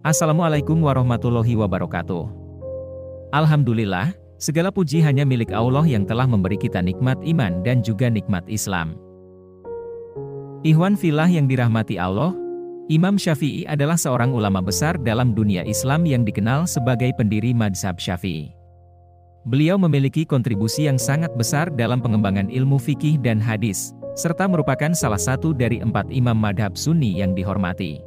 Assalamualaikum warahmatullahi wabarakatuh. Alhamdulillah, segala puji hanya milik Allah yang telah memberi kita nikmat iman dan juga nikmat Islam. Ikhwan fillah yang dirahmati Allah, Imam Syafi'i adalah seorang ulama besar dalam dunia Islam yang dikenal sebagai pendiri mazhab Syafi'i. Beliau memiliki kontribusi yang sangat besar dalam pengembangan ilmu fikih dan hadis, serta merupakan salah satu dari 4 imam madhab Sunni yang dihormati.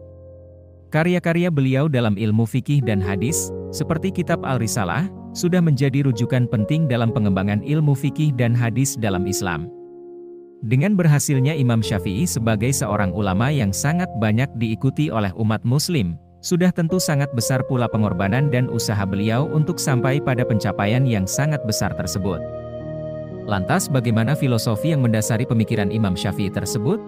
Karya-karya beliau dalam ilmu fikih dan hadis, seperti kitab Al-Risalah, sudah menjadi rujukan penting dalam pengembangan ilmu fikih dan hadis dalam Islam. Dengan berhasilnya Imam Syafi'i sebagai seorang ulama yang sangat banyak diikuti oleh umat muslim, sudah tentu sangat besar pula pengorbanan dan usaha beliau untuk sampai pada pencapaian yang sangat besar tersebut. Lantas bagaimana filosofi yang mendasari pemikiran Imam Syafi'i tersebut?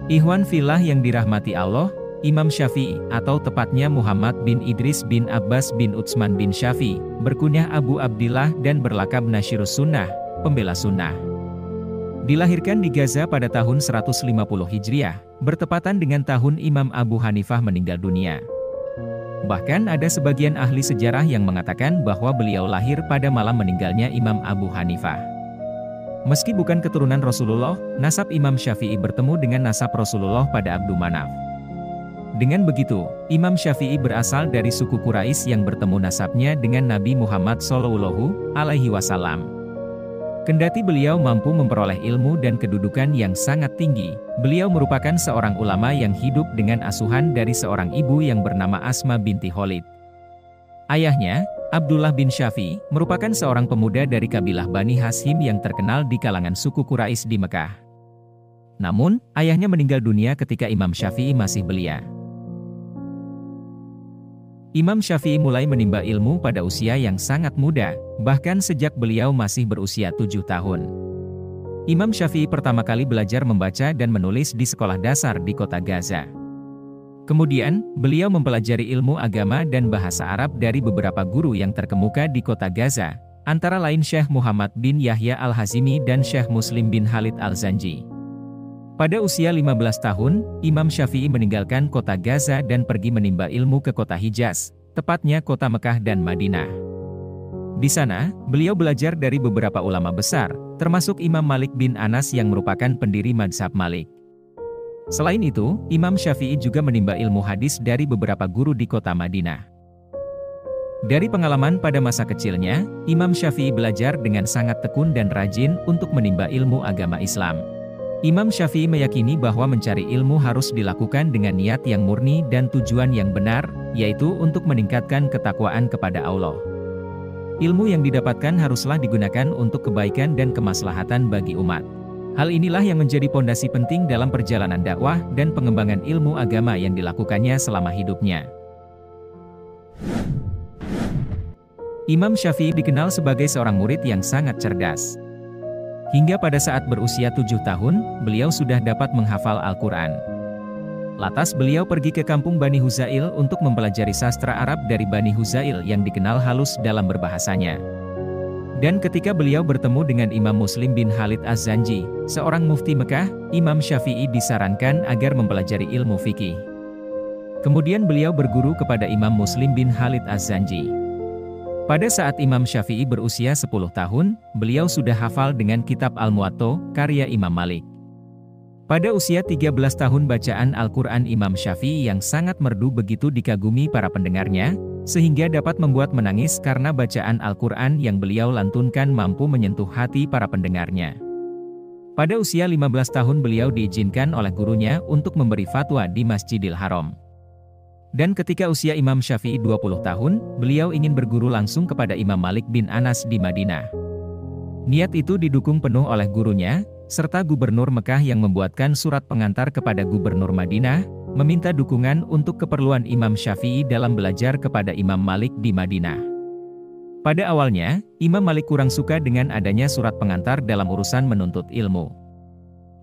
Ikhwan fillah yang dirahmati Allah, Imam Syafi'i, atau tepatnya Muhammad bin Idris bin Abbas bin Utsman bin Syafi'i, berkunyah Abu Abdillah dan berlakab Nasyirus Sunnah, pembela sunnah. Dilahirkan di Gaza pada tahun 150 Hijriah, bertepatan dengan tahun Imam Abu Hanifah meninggal dunia. Bahkan ada sebagian ahli sejarah yang mengatakan bahwa beliau lahir pada malam meninggalnya Imam Abu Hanifah. Meski bukan keturunan Rasulullah, nasab Imam Syafi'i bertemu dengan nasab Rasulullah pada Abdu Manaf. Dengan begitu, Imam Syafi'i berasal dari suku Quraisy yang bertemu nasabnya dengan Nabi Muhammad SAW. Kendati beliau mampu memperoleh ilmu dan kedudukan yang sangat tinggi, beliau merupakan seorang ulama yang hidup dengan asuhan dari seorang ibu yang bernama Asma binti Khalid. Ayahnya, Abdullah bin Syafi'i, merupakan seorang pemuda dari kabilah Bani Hashim yang terkenal di kalangan suku Quraisy di Mekah. Namun, ayahnya meninggal dunia ketika Imam Syafi'i masih belia. Imam Syafi'i mulai menimba ilmu pada usia yang sangat muda, bahkan sejak beliau masih berusia 7 tahun. Imam Syafi'i pertama kali belajar membaca dan menulis di sekolah dasar di kota Gaza. Kemudian, beliau mempelajari ilmu agama dan bahasa Arab dari beberapa guru yang terkemuka di kota Gaza, antara lain Syekh Muhammad bin Yahya Al-Hazimi dan Syekh Muslim bin Khalid Al-Zanji. Pada usia 15 tahun, Imam Syafi'i meninggalkan kota Gaza dan pergi menimba ilmu ke kota Hijaz, tepatnya kota Mekah dan Madinah. Di sana, beliau belajar dari beberapa ulama besar, termasuk Imam Malik bin Anas yang merupakan pendiri mazhab Malik. Selain itu, Imam Syafi'i juga menimba ilmu hadis dari beberapa guru di kota Madinah. Dari pengalaman pada masa kecilnya, Imam Syafi'i belajar dengan sangat tekun dan rajin untuk menimba ilmu agama Islam. Imam Syafi'i meyakini bahwa mencari ilmu harus dilakukan dengan niat yang murni dan tujuan yang benar, yaitu untuk meningkatkan ketakwaan kepada Allah. Ilmu yang didapatkan haruslah digunakan untuk kebaikan dan kemaslahatan bagi umat. Hal inilah yang menjadi pondasi penting dalam perjalanan dakwah dan pengembangan ilmu agama yang dilakukannya selama hidupnya. Imam Syafi'i dikenal sebagai seorang murid yang sangat cerdas. Hingga pada saat berusia 7 tahun, beliau sudah dapat menghafal Al-Quran. Lantas beliau pergi ke kampung Bani Huzail untuk mempelajari sastra Arab dari Bani Huzail yang dikenal halus dalam berbahasanya. Dan ketika beliau bertemu dengan Imam Muslim bin Khalid Az-Zanji, seorang mufti Mekah, Imam Syafi'i disarankan agar mempelajari ilmu fikih. Kemudian beliau berguru kepada Imam Muslim bin Khalid Az-Zanji. Pada saat Imam Syafi'i berusia 10 tahun, beliau sudah hafal dengan kitab Al-Muwatta, karya Imam Malik. Pada usia 13 tahun bacaan Al-Quran Imam Syafi'i yang sangat merdu begitu dikagumi para pendengarnya, sehingga dapat membuat menangis karena bacaan Al-Quran yang beliau lantunkan mampu menyentuh hati para pendengarnya. Pada usia 15 tahun beliau diizinkan oleh gurunya untuk memberi fatwa di Masjidil Haram. Dan ketika usia Imam Syafi'i 20 tahun, beliau ingin berguru langsung kepada Imam Malik bin Anas di Madinah. Niat itu didukung penuh oleh gurunya, serta gubernur Mekah yang membuatkan surat pengantar kepada gubernur Madinah, meminta dukungan untuk keperluan Imam Syafi'i dalam belajar kepada Imam Malik di Madinah. Pada awalnya, Imam Malik kurang suka dengan adanya surat pengantar dalam urusan menuntut ilmu.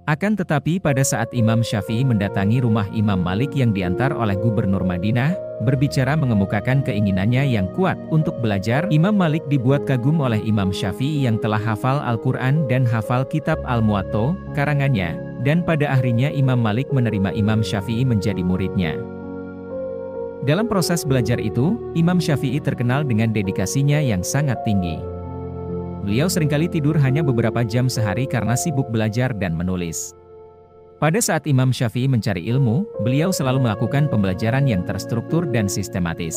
Akan tetapi pada saat Imam Syafi'i mendatangi rumah Imam Malik yang diantar oleh gubernur Madinah, berbicara mengemukakan keinginannya yang kuat untuk belajar, Imam Malik dibuat kagum oleh Imam Syafi'i yang telah hafal Al-Quran dan hafal kitab Al-Muwatta, karangannya. dan pada akhirnya Imam Malik menerima Imam Syafi'i menjadi muridnya. Dalam proses belajar itu, Imam Syafi'i terkenal dengan dedikasinya yang sangat tinggi. Beliau seringkali tidur hanya beberapa jam sehari karena sibuk belajar dan menulis. Pada saat Imam Syafi'i mencari ilmu, beliau selalu melakukan pembelajaran yang terstruktur dan sistematis.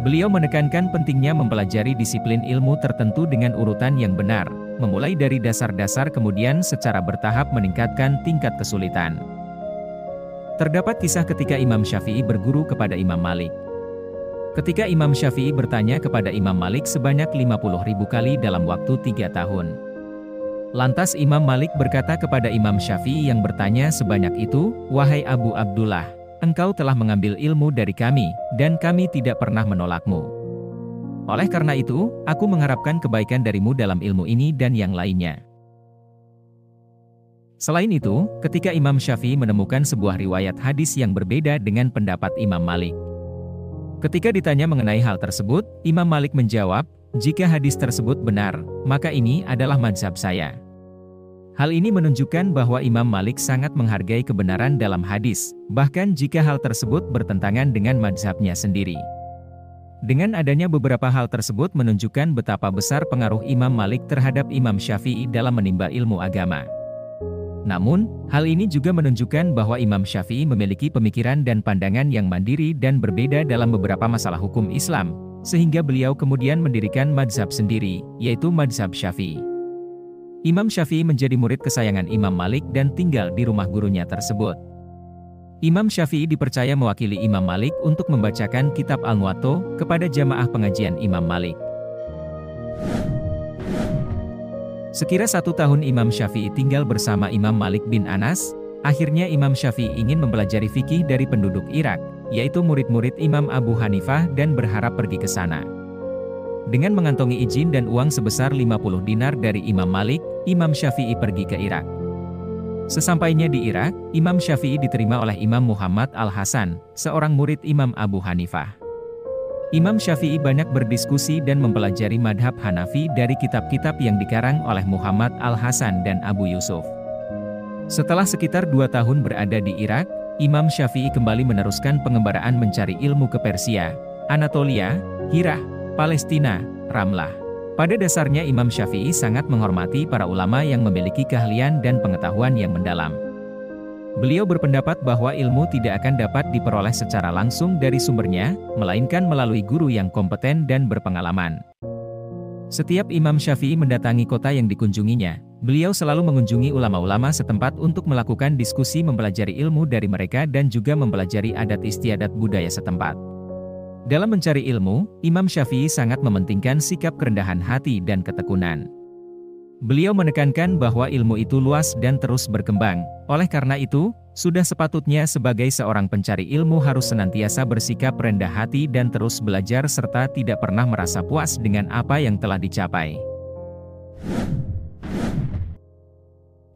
Beliau menekankan pentingnya mempelajari disiplin ilmu tertentu dengan urutan yang benar, memulai dari dasar-dasar kemudian secara bertahap meningkatkan tingkat kesulitan. Terdapat kisah ketika Imam Syafi'i berguru kepada Imam Malik. Ketika Imam Syafi'i bertanya kepada Imam Malik sebanyak 50.000 kali dalam waktu 3 tahun. Lantas Imam Malik berkata kepada Imam Syafi'i yang bertanya sebanyak itu, "Wahai Abu Abdullah, engkau telah mengambil ilmu dari kami, dan kami tidak pernah menolakmu. Oleh karena itu, aku mengharapkan kebaikan darimu dalam ilmu ini dan yang lainnya." Selain itu, ketika Imam Syafi'i menemukan sebuah riwayat hadis yang berbeda dengan pendapat Imam Malik. Ketika ditanya mengenai hal tersebut, Imam Malik menjawab, "Jika hadis tersebut benar, maka ini adalah mazhab saya." Hal ini menunjukkan bahwa Imam Malik sangat menghargai kebenaran dalam hadis, bahkan jika hal tersebut bertentangan dengan mazhabnya sendiri. Dengan adanya beberapa hal tersebut menunjukkan betapa besar pengaruh Imam Malik terhadap Imam Syafi'i dalam menimba ilmu agama. Namun, hal ini juga menunjukkan bahwa Imam Syafi'i memiliki pemikiran dan pandangan yang mandiri dan berbeda dalam beberapa masalah hukum Islam, sehingga beliau kemudian mendirikan mazhab sendiri, yaitu mazhab Syafi'i. Imam Syafi'i menjadi murid kesayangan Imam Malik dan tinggal di rumah gurunya tersebut. Imam Syafi'i dipercaya mewakili Imam Malik untuk membacakan kitab Al-Muwatta kepada jamaah pengajian Imam Malik. Sekira 1 tahun Imam Syafi'i tinggal bersama Imam Malik bin Anas, akhirnya Imam Syafi'i ingin mempelajari fikih dari penduduk Irak, yaitu murid-murid Imam Abu Hanifah dan berharap pergi ke sana. Dengan mengantongi izin dan uang sebesar 50 dinar dari Imam Malik, Imam Syafi'i pergi ke Irak. Sesampainya di Irak, Imam Syafi'i diterima oleh Imam Muhammad Al-Hasan, seorang murid Imam Abu Hanifah. Imam Syafi'i banyak berdiskusi dan mempelajari madhab Hanafi dari kitab-kitab yang dikarang oleh Muhammad Al-Hasan dan Abu Yusuf. Setelah sekitar 2 tahun berada di Irak, Imam Syafi'i kembali meneruskan pengembaraan mencari ilmu ke Persia, Anatolia, Hirah, Palestina, Ramlah. Pada dasarnya Imam Syafi'i sangat menghormati para ulama yang memiliki keahlian dan pengetahuan yang mendalam. Beliau berpendapat bahwa ilmu tidak akan dapat diperoleh secara langsung dari sumbernya, melainkan melalui guru yang kompeten dan berpengalaman. Setiap Imam Syafi'i mendatangi kota yang dikunjunginya, beliau selalu mengunjungi ulama-ulama setempat untuk melakukan diskusi mempelajari ilmu dari mereka dan juga mempelajari adat istiadat budaya setempat. Dalam mencari ilmu, Imam Syafi'i sangat mementingkan sikap kerendahan hati dan ketekunan. Beliau menekankan bahwa ilmu itu luas dan terus berkembang, oleh karena itu, sudah sepatutnya sebagai seorang pencari ilmu harus senantiasa bersikap rendah hati dan terus belajar serta tidak pernah merasa puas dengan apa yang telah dicapai.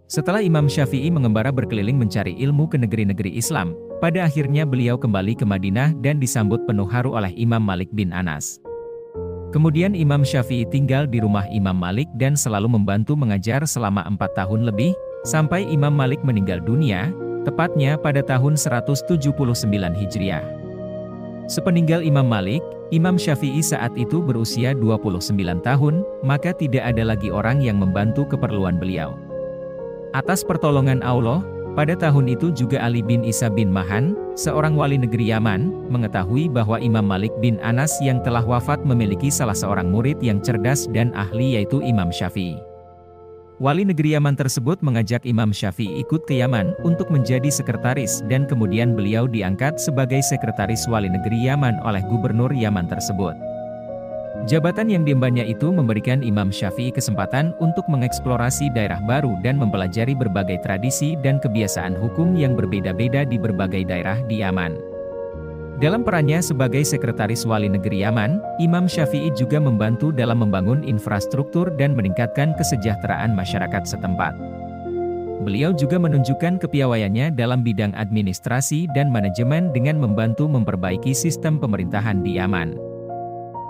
Setelah Imam Syafi'i mengembara berkeliling mencari ilmu ke negeri-negeri Islam, pada akhirnya beliau kembali ke Madinah dan disambut penuh haru oleh Imam Malik bin Anas. Kemudian Imam Syafi'i tinggal di rumah Imam Malik dan selalu membantu mengajar selama 4 tahun lebih, sampai Imam Malik meninggal dunia, tepatnya pada tahun 179 Hijriah. Sepeninggal Imam Malik, Imam Syafi'i saat itu berusia 29 tahun, maka tidak ada lagi orang yang membantu keperluan beliau. Atas pertolongan Allah, pada tahun itu juga Ali bin Isa bin Mahan, seorang wali negeri Yaman, mengetahui bahwa Imam Malik bin Anas yang telah wafat memiliki salah seorang murid yang cerdas dan ahli yaitu Imam Syafi'i. Wali negeri Yaman tersebut mengajak Imam Syafi'i ikut ke Yaman untuk menjadi sekretaris dan kemudian beliau diangkat sebagai sekretaris wali negeri Yaman oleh gubernur Yaman tersebut. Jabatan yang diembannya itu memberikan Imam Syafi'i kesempatan untuk mengeksplorasi daerah baru dan mempelajari berbagai tradisi dan kebiasaan hukum yang berbeda-beda di berbagai daerah di Yaman. Dalam perannya sebagai sekretaris wali negeri Yaman, Imam Syafi'i juga membantu dalam membangun infrastruktur dan meningkatkan kesejahteraan masyarakat setempat. Beliau juga menunjukkan kepiawaiannya dalam bidang administrasi dan manajemen dengan membantu memperbaiki sistem pemerintahan di Yaman.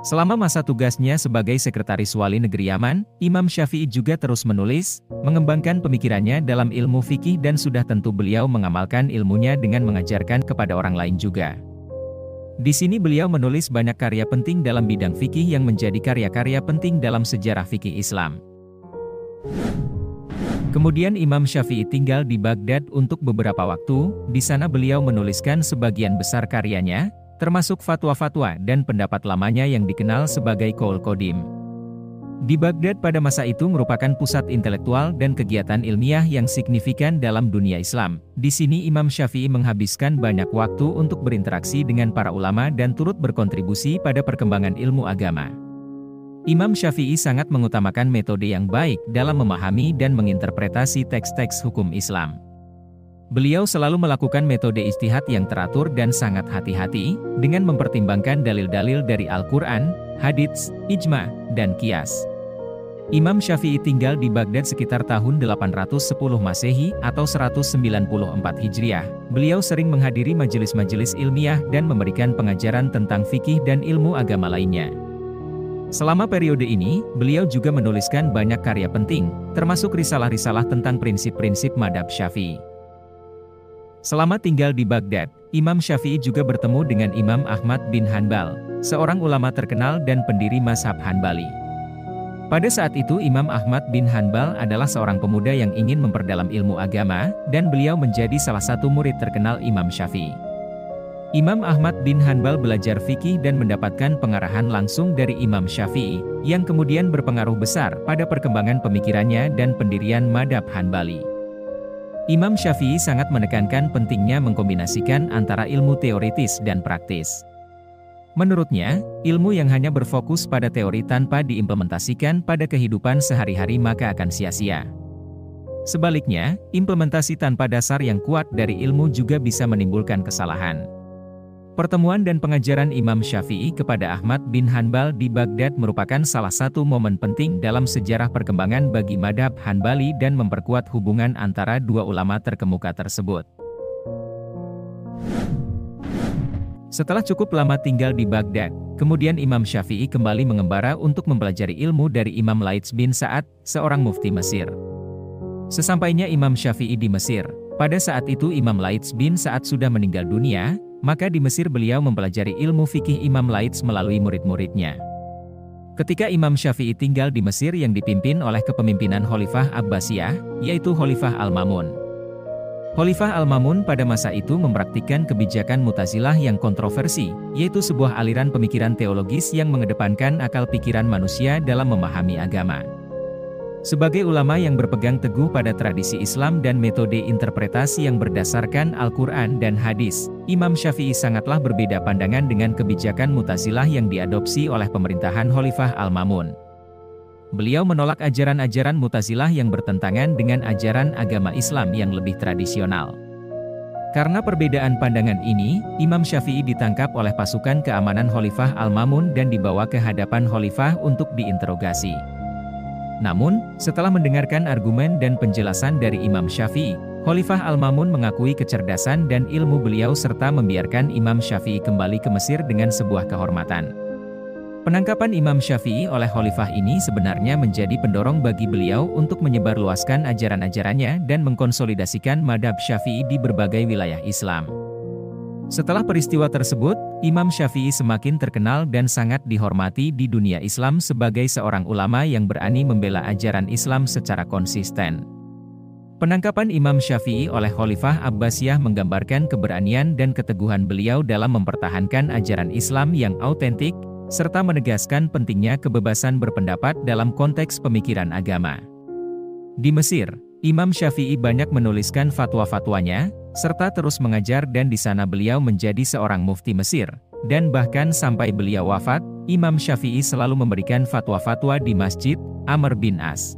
Selama masa tugasnya sebagai Sekretaris Wali Negeri Yaman, Imam Syafi'i juga terus menulis, mengembangkan pemikirannya dalam ilmu fikih dan sudah tentu beliau mengamalkan ilmunya dengan mengajarkan kepada orang lain juga. Di sini beliau menulis banyak karya penting dalam bidang fikih yang menjadi karya-karya penting dalam sejarah fikih Islam. Kemudian Imam Syafi'i tinggal di Baghdad untuk beberapa waktu, di sana beliau menuliskan sebagian besar karyanya, termasuk fatwa-fatwa dan pendapat lamanya yang dikenal sebagai Qaul Qadim. Di Baghdad pada masa itu merupakan pusat intelektual dan kegiatan ilmiah yang signifikan dalam dunia Islam. Di sini Imam Syafi'i menghabiskan banyak waktu untuk berinteraksi dengan para ulama dan turut berkontribusi pada perkembangan ilmu agama. Imam Syafi'i sangat mengutamakan metode yang baik dalam memahami dan menginterpretasi teks-teks hukum Islam. Beliau selalu melakukan metode ijtihad yang teratur dan sangat hati-hati, dengan mempertimbangkan dalil-dalil dari Al-Quran, hadits, ijma, dan qiyas. Imam Syafi'i tinggal di Baghdad sekitar tahun 810 Masehi atau 194 Hijriah. Beliau sering menghadiri majelis-majelis ilmiah dan memberikan pengajaran tentang fikih dan ilmu agama lainnya. Selama periode ini, beliau juga menuliskan banyak karya penting, termasuk risalah-risalah tentang prinsip-prinsip madhab Syafi'i. Selama tinggal di Baghdad, Imam Syafi'i juga bertemu dengan Imam Ahmad bin Hanbal, seorang ulama terkenal dan pendiri mazhab Hanbali. Pada saat itu Imam Ahmad bin Hanbal adalah seorang pemuda yang ingin memperdalam ilmu agama, dan beliau menjadi salah satu murid terkenal Imam Syafi'i. Imam Ahmad bin Hanbal belajar fikih dan mendapatkan pengarahan langsung dari Imam Syafi'i, yang kemudian berpengaruh besar pada perkembangan pemikirannya dan pendirian madhab Hanbali. Imam Syafi'i sangat menekankan pentingnya mengkombinasikan antara ilmu teoritis dan praktis. Menurutnya, ilmu yang hanya berfokus pada teori tanpa diimplementasikan pada kehidupan sehari-hari maka akan sia-sia. Sebaliknya, implementasi tanpa dasar yang kuat dari ilmu juga bisa menimbulkan kesalahan. Pertemuan dan pengajaran Imam Syafi'i kepada Ahmad bin Hanbal di Baghdad merupakan salah satu momen penting dalam sejarah perkembangan bagi madhab Hanbali dan memperkuat hubungan antara dua ulama terkemuka tersebut. Setelah cukup lama tinggal di Baghdad, kemudian Imam Syafi'i kembali mengembara untuk mempelajari ilmu dari Imam Laits bin Sa'ad, seorang mufti Mesir. Sesampainya Imam Syafi'i di Mesir, pada saat itu Imam Laits bin Sa'ad sudah meninggal dunia, maka di Mesir beliau mempelajari ilmu fikih Imam Laits melalui murid-muridnya. Ketika Imam Syafi'i tinggal di Mesir yang dipimpin oleh kepemimpinan Khalifah Abbasiyah, yaitu Khalifah Al-Mamun. Khalifah Al-Mamun pada masa itu mempraktikkan kebijakan Mu'tazilah yang kontroversi, yaitu sebuah aliran pemikiran teologis yang mengedepankan akal pikiran manusia dalam memahami agama. Sebagai ulama yang berpegang teguh pada tradisi Islam dan metode interpretasi yang berdasarkan Al-Quran dan hadis, Imam Syafi'i sangatlah berbeda pandangan dengan kebijakan Mu'tazilah yang diadopsi oleh pemerintahan Khalifah Al-Mamun. Beliau menolak ajaran-ajaran Mu'tazilah yang bertentangan dengan ajaran agama Islam yang lebih tradisional. Karena perbedaan pandangan ini, Imam Syafi'i ditangkap oleh pasukan keamanan Khalifah Al-Mamun dan dibawa ke hadapan Khalifah untuk diinterogasi. Namun, setelah mendengarkan argumen dan penjelasan dari Imam Syafi'i, Khalifah Al-Mamun mengakui kecerdasan dan ilmu beliau serta membiarkan Imam Syafi'i kembali ke Mesir dengan sebuah kehormatan. Penangkapan Imam Syafi'i oleh Khalifah ini sebenarnya menjadi pendorong bagi beliau untuk menyebarluaskan ajaran-ajarannya dan mengkonsolidasikan madhab Syafi'i di berbagai wilayah Islam. Setelah peristiwa tersebut, Imam Syafi'i semakin terkenal dan sangat dihormati di dunia Islam sebagai seorang ulama yang berani membela ajaran Islam secara konsisten. Penangkapan Imam Syafi'i oleh Khalifah Abbasiyah menggambarkan keberanian dan keteguhan beliau dalam mempertahankan ajaran Islam yang autentik, serta menegaskan pentingnya kebebasan berpendapat dalam konteks pemikiran agama. Di Mesir, Imam Syafi'i banyak menuliskan fatwa-fatwanya, serta terus mengajar dan di sana beliau menjadi seorang mufti Mesir, dan bahkan sampai beliau wafat, Imam Syafi'i selalu memberikan fatwa-fatwa di Masjid Amr bin As.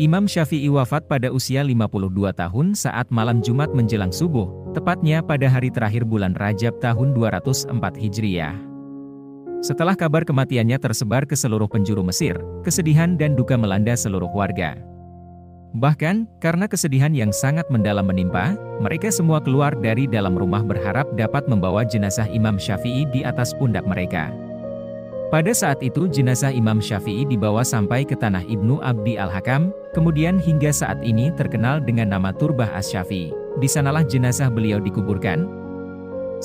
Imam Syafi'i wafat pada usia 52 tahun saat malam Jumat menjelang subuh, tepatnya pada hari terakhir bulan Rajab tahun 204 Hijriah. Setelah kabar kematiannya tersebar ke seluruh penjuru Mesir, kesedihan dan duka melanda seluruh warga. Bahkan, karena kesedihan yang sangat mendalam menimpa, mereka semua keluar dari dalam rumah berharap dapat membawa jenazah Imam Syafi'i di atas pundak mereka. Pada saat itu jenazah Imam Syafi'i dibawa sampai ke tanah Ibnu Abdi Al-Hakam, kemudian hingga saat ini terkenal dengan nama Turbah Asy-Syafi'i. Di sanalah jenazah beliau dikuburkan.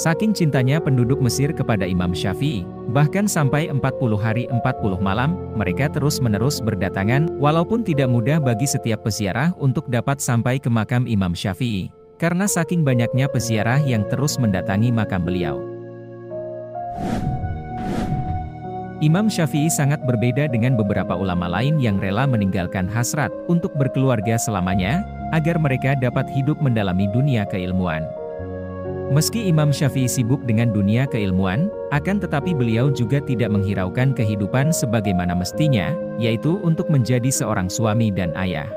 Saking cintanya penduduk Mesir kepada Imam Syafi'i, bahkan sampai 40 hari 40 malam, mereka terus-menerus berdatangan, walaupun tidak mudah bagi setiap peziarah untuk dapat sampai ke makam Imam Syafi'i, karena saking banyaknya peziarah yang terus mendatangi makam beliau. Imam Syafi'i sangat berbeda dengan beberapa ulama lain yang rela meninggalkan hasrat untuk berkeluarga selamanya, agar mereka dapat hidup mendalami dunia keilmuan. Meski Imam Syafi'i sibuk dengan dunia keilmuan, akan tetapi beliau juga tidak menghiraukan kehidupan sebagaimana mestinya, yaitu untuk menjadi seorang suami dan ayah.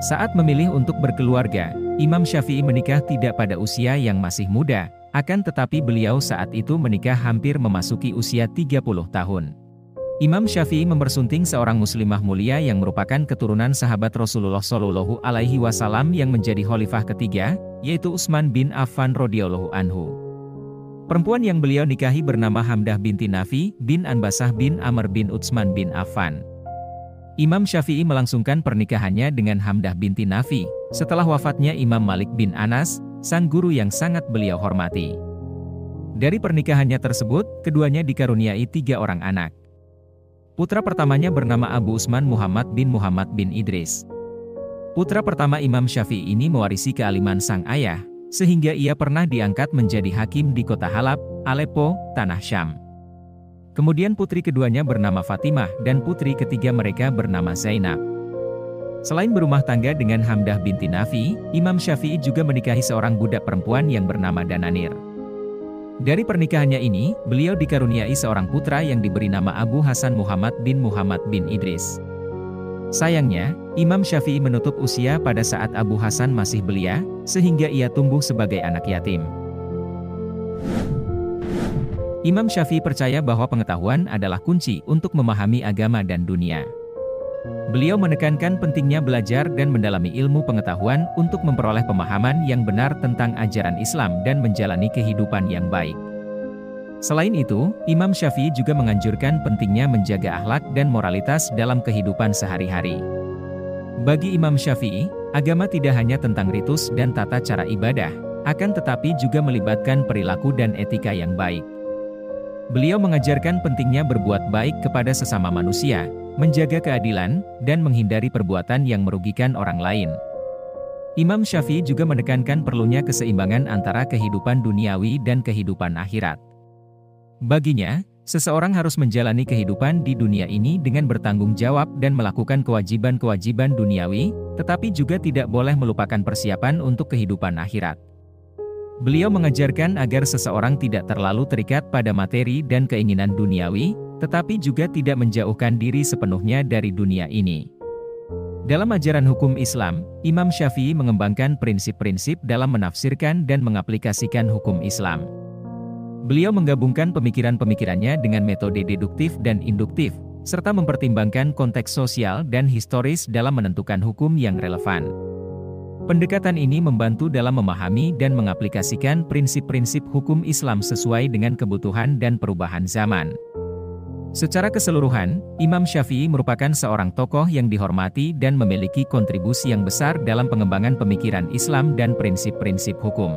Saat memilih untuk berkeluarga, Imam Syafi'i menikah tidak pada usia yang masih muda, akan tetapi beliau saat itu menikah hampir memasuki usia 30 tahun. Imam Syafi'i mempersunting seorang muslimah mulia yang merupakan keturunan sahabat Rasulullah Shallallahu Alaihi Wasallam yang menjadi khalifah ketiga, yaitu Utsman bin Affan radhiyallahu anhu. Perempuan yang beliau nikahi bernama Hamdah binti Nafi bin Anbasah bin Amr bin Utsman bin Affan. Imam Syafi'i melangsungkan pernikahannya dengan Hamdah binti Nafi, setelah wafatnya Imam Malik bin Anas, sang guru yang sangat beliau hormati. Dari pernikahannya tersebut, keduanya dikaruniai 3 orang anak. Putra pertamanya bernama Abu Usman Muhammad bin Idris. Putra pertama Imam Syafi'i ini mewarisi kealiman sang ayah, sehingga ia pernah diangkat menjadi hakim di kota Halab, Aleppo, Tanah Syam. Kemudian putri keduanya bernama Fatimah dan putri ketiga mereka bernama Zainab. Selain berumah tangga dengan Hamdah binti Nafi, Imam Syafi'i juga menikahi seorang budak perempuan yang bernama Dananir. Dari pernikahannya ini, beliau dikaruniai seorang putra yang diberi nama Abu Hasan Muhammad bin Idris. Sayangnya, Imam Syafi'i menutup usia pada saat Abu Hasan masih belia, sehingga ia tumbuh sebagai anak yatim. Imam Syafi'i percaya bahwa pengetahuan adalah kunci untuk memahami agama dan dunia. Beliau menekankan pentingnya belajar dan mendalami ilmu pengetahuan untuk memperoleh pemahaman yang benar tentang ajaran Islam dan menjalani kehidupan yang baik. Selain itu, Imam Syafi'i juga menganjurkan pentingnya menjaga akhlak dan moralitas dalam kehidupan sehari-hari. Bagi Imam Syafi'i, agama tidak hanya tentang ritus dan tata cara ibadah, akan tetapi juga melibatkan perilaku dan etika yang baik. Beliau mengajarkan pentingnya berbuat baik kepada sesama manusia, menjaga keadilan, dan menghindari perbuatan yang merugikan orang lain. Imam Syafi'i juga menekankan perlunya keseimbangan antara kehidupan duniawi dan kehidupan akhirat. Baginya, seseorang harus menjalani kehidupan di dunia ini dengan bertanggung jawab dan melakukan kewajiban-kewajiban duniawi, tetapi juga tidak boleh melupakan persiapan untuk kehidupan akhirat. Beliau mengajarkan agar seseorang tidak terlalu terikat pada materi dan keinginan duniawi, tetapi juga tidak menjauhkan diri sepenuhnya dari dunia ini. Dalam ajaran hukum Islam, Imam Syafi'i mengembangkan prinsip-prinsip dalam menafsirkan dan mengaplikasikan hukum Islam. Beliau menggabungkan pemikiran-pemikirannya dengan metode deduktif dan induktif, serta mempertimbangkan konteks sosial dan historis dalam menentukan hukum yang relevan. Pendekatan ini membantu dalam memahami dan mengaplikasikan prinsip-prinsip hukum Islam sesuai dengan kebutuhan dan perubahan zaman. Secara keseluruhan, Imam Syafi'i merupakan seorang tokoh yang dihormati dan memiliki kontribusi yang besar dalam pengembangan pemikiran Islam dan prinsip-prinsip hukum.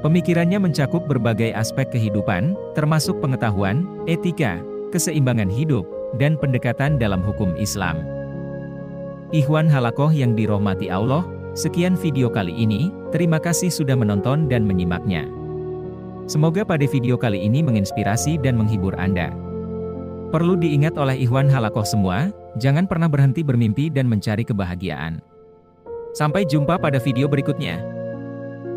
Pemikirannya mencakup berbagai aspek kehidupan, termasuk pengetahuan, etika, keseimbangan hidup, dan pendekatan dalam hukum Islam. Ikhwan Halakoh yang dirahmati Allah, sekian video kali ini, terima kasih sudah menonton dan menyimaknya. Semoga pada video kali ini menginspirasi dan menghibur Anda. Perlu diingat oleh Ikhwan Halakoh semua, jangan pernah berhenti bermimpi dan mencari kebahagiaan. Sampai jumpa pada video berikutnya.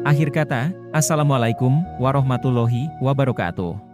Akhir kata, Assalamualaikum warahmatullahi wabarakatuh.